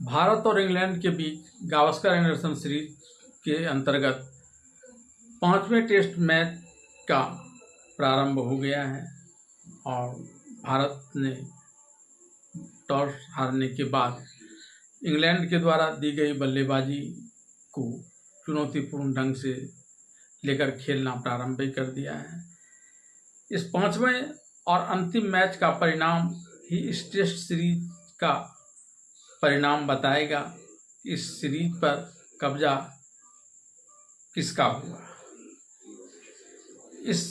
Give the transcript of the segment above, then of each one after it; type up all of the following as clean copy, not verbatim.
भारत और इंग्लैंड के बीच Gavaskar Anderson series के अंतर्गत 5वें टेस्ट मैच का प्रारंभ हो गया है और भारत ने टॉस हारने के बाद इंग्लैंड के द्वारा दी गई बल्लेबाजी को चुनौतीपूर्ण ढंग से लेकर खेलना प्रारंभ कर दिया है। इस 5वें और अंतिम मैच का परिणाम ही इस टेस्ट सीरीज का परिणाम बताएगा कि इस सीरीज पर कब्जा किसका हुआ। इस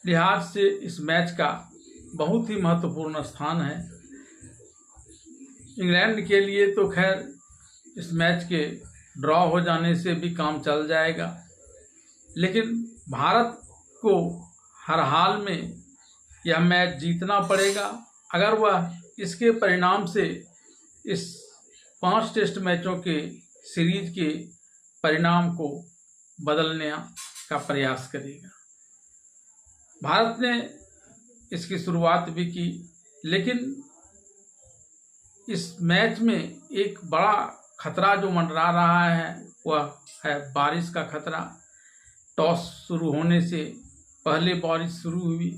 लिहाज से इस मैच का बहुत ही महत्वपूर्ण स्थान है। इंग्लैंड के लिए तो खैर इस मैच के ड्रॉ हो जाने से भी काम चल जाएगा, लेकिन भारत को हर हाल में यह मैच जीतना पड़ेगा अगर वह इसके परिणाम से इस 5 टेस्ट मैचों के सीरीज के परिणाम को बदलने का प्रयास करेगा। भारत ने इसकी शुरुआत भी की, लेकिन इस मैच में एक बड़ा खतरा जो मंडरा रहा है वह है बारिश का खतरा। टॉस शुरू होने से पहले बारिश शुरू हुई,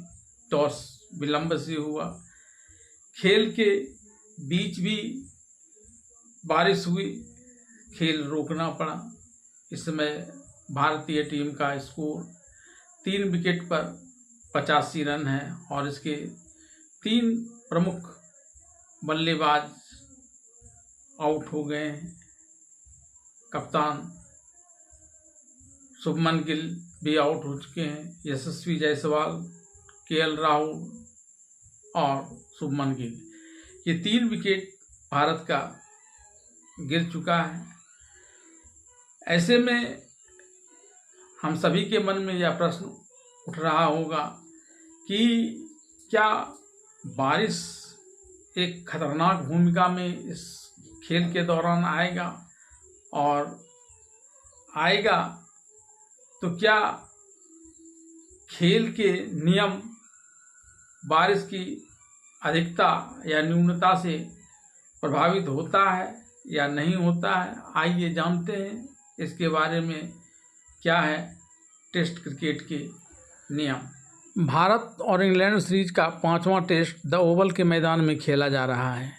टॉस विलंब से हुआ, खेल के बीच भी बारिश हुई, खेल रोकना पड़ा। इस समय भारतीय टीम का स्कोर 3 विकेट पर 85 रन है और इसके 3 प्रमुख बल्लेबाज आउट हो गए हैं। कप्तान शुभमन गिल भी आउट हो चुके हैं। यशस्वी जायसवाल, केएल राहुल और शुभमन गिल, ये 3 विकेट भारत का गिर चुका है। ऐसे में हम सभी के मन में यह प्रश्न उठ रहा होगा कि क्या बारिश एक खतरनाक भूमिका में इस खेल के दौरान आएगा, और आएगा तो क्या खेल के नियम बारिश की अधिकता या न्यूनता से प्रभावित होता है या नहीं होता है। आइए जानते हैं इसके बारे में क्या है टेस्ट क्रिकेट के नियम। भारत और इंग्लैंड सीरीज का 5वां टेस्ट द ओवल के मैदान में खेला जा रहा है।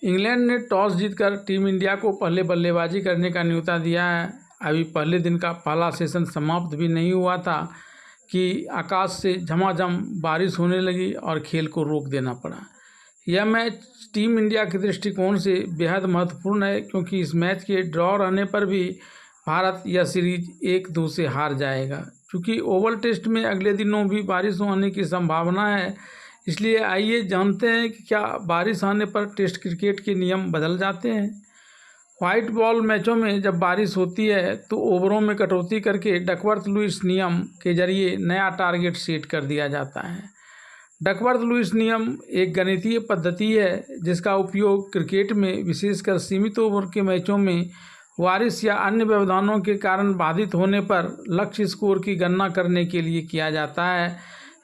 इंग्लैंड ने टॉस जीतकर टीम इंडिया को पहले बल्लेबाजी करने का न्योता दिया है। अभी पहले दिन का पहला सेशन समाप्त भी नहीं हुआ था कि आकाश से झमाझम बारिश होने लगी और खेल को रोक देना पड़ा। यह मैच टीम इंडिया के दृष्टिकोण से बेहद महत्वपूर्ण है, क्योंकि इस मैच के ड्रॉ रहने पर भी भारत यह सीरीज 1-2 से हार जाएगा। क्योंकि ओवल टेस्ट में अगले दिनों भी बारिश होने की संभावना है, इसलिए आइए जानते हैं कि क्या बारिश आने पर टेस्ट क्रिकेट के नियम बदल जाते हैं। व्हाइट बॉल मैचों में जब बारिश होती है तो ओवरों में कटौती करके डकवर्थ लुईस नियम के जरिए नया टारगेट सेट कर दिया जाता है। डकवर्थ लुईस नियम एक गणितीय पद्धति है जिसका उपयोग क्रिकेट में विशेषकर सीमित ओवर के मैचों में बारिश या अन्य व्यवधानों के कारण बाधित होने पर लक्ष्य स्कोर की गणना करने के लिए किया जाता है।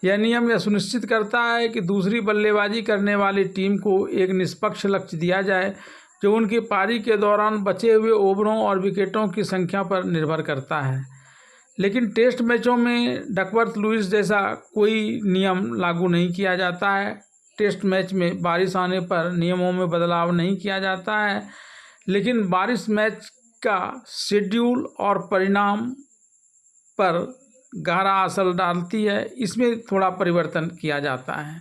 यह नियम यह सुनिश्चित करता है कि दूसरी बल्लेबाजी करने वाली टीम को एक निष्पक्ष लक्ष्य दिया जाए जो उनकी पारी के दौरान बचे हुए ओवरों और विकेटों की संख्या पर निर्भर करता है। लेकिन टेस्ट मैचों में डकवर्थ लुईस जैसा कोई नियम लागू नहीं किया जाता है। टेस्ट मैच में बारिश आने पर नियमों में बदलाव नहीं किया जाता है, लेकिन बारिश मैच का शेड्यूल और परिणाम पर गहरा असर डालती है, इसमें थोड़ा परिवर्तन किया जाता है।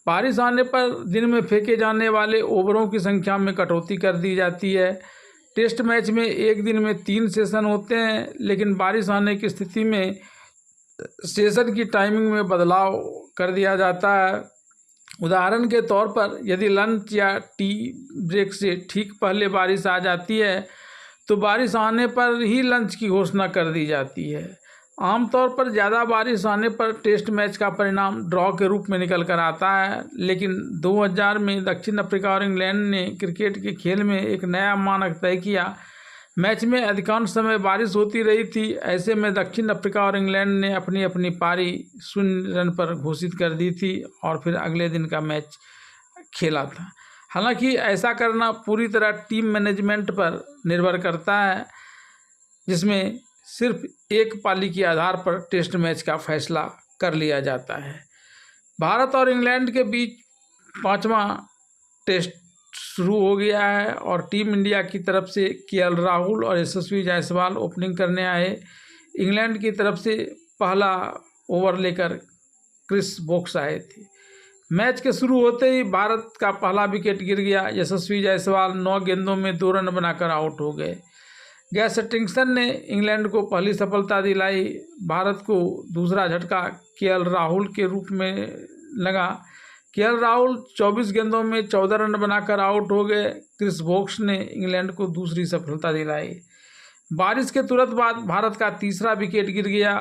बारिश आने पर दिन में फेंके जाने वाले ओवरों की संख्या में कटौती कर दी जाती है। टेस्ट मैच में एक दिन में 3 सेशन होते हैं, लेकिन बारिश आने की स्थिति में सेशन की टाइमिंग में बदलाव कर दिया जाता है। उदाहरण के तौर पर यदि लंच या टी ब्रेक से ठीक पहले बारिश आ जाती है तो बारिश आने पर ही लंच की घोषणा कर दी जाती है। आमतौर पर ज़्यादा बारिश आने पर टेस्ट मैच का परिणाम ड्रॉ के रूप में निकल कर आता है, लेकिन 2000 में दक्षिण अफ्रीका और इंग्लैंड ने क्रिकेट के खेल में एक नया मानक तय किया। मैच में अधिकांश समय बारिश होती रही थी। ऐसे में दक्षिण अफ्रीका और इंग्लैंड ने अपनी अपनी पारी 0 रन पर घोषित कर दी थी और फिर अगले दिन का मैच खेला था। हालांकि ऐसा करना पूरी तरह टीम मैनेजमेंट पर निर्भर करता है, जिसमें सिर्फ एक पाली के आधार पर टेस्ट मैच का फैसला कर लिया जाता है। भारत और इंग्लैंड के बीच 5वां टेस्ट शुरू हो गया है और टीम इंडिया की तरफ से केएल राहुल और यशस्वी जायसवाल ओपनिंग करने आए। इंग्लैंड की तरफ से पहला ओवर लेकर क्रिस वोक्स आए थे। मैच के शुरू होते ही भारत का पहला विकेट गिर गया। यशस्वी जायसवाल 9 गेंदों में 2 रन बनाकर आउट हो गए। गैस हटिंगसन ने इंग्लैंड को पहली सफलता दिलाई। भारत को दूसरा झटका केएल राहुल के रूप में लगा। केएल राहुल 24 गेंदों में 14 रन बनाकर आउट हो गए। क्रिस वोक्स ने इंग्लैंड को दूसरी सफलता दिलाई। बारिश के तुरंत बाद भारत का तीसरा विकेट गिर गया।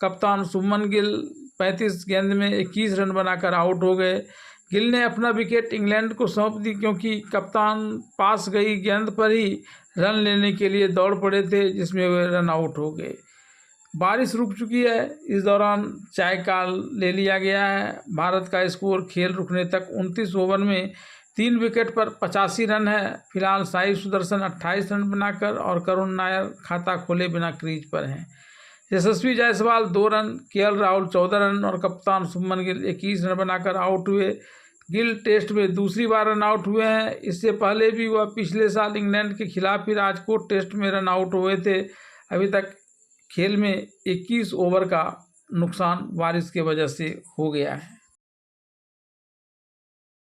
कप्तान शुभमन गिल 35 गेंद में 21 रन बनाकर आउट हो गए। गिल ने अपना विकेट इंग्लैंड को सौंप दी, क्योंकि कप्तान पास गई गेंद पर ही रन लेने के लिए दौड़ पड़े थे, जिसमें वे रन आउट हो गए। बारिश रुक चुकी है। इस दौरान चाय का ले लिया गया है। भारत का स्कोर खेल रुकने तक 29 ओवर में 3 विकेट पर 85 रन है। फिलहाल साई सुदर्शन 28 रन बनाकर और करुण नायर खाता खोले बिना क्रीज पर हैं। Yashasvi Jaiswal 2 run, KL Rahul 14 run और कप्तान शुभमन गिल 21 रन बनाकर आउट हुए। गिल टेस्ट में दूसरी बार रन आउट हुए हैं। इससे पहले भी वह पिछले साल इंग्लैंड के खिलाफ ही राजकोट टेस्ट में रन आउट हुए थे। अभी तक खेल में 21 ओवर का नुकसान बारिश की वजह से हो गया है।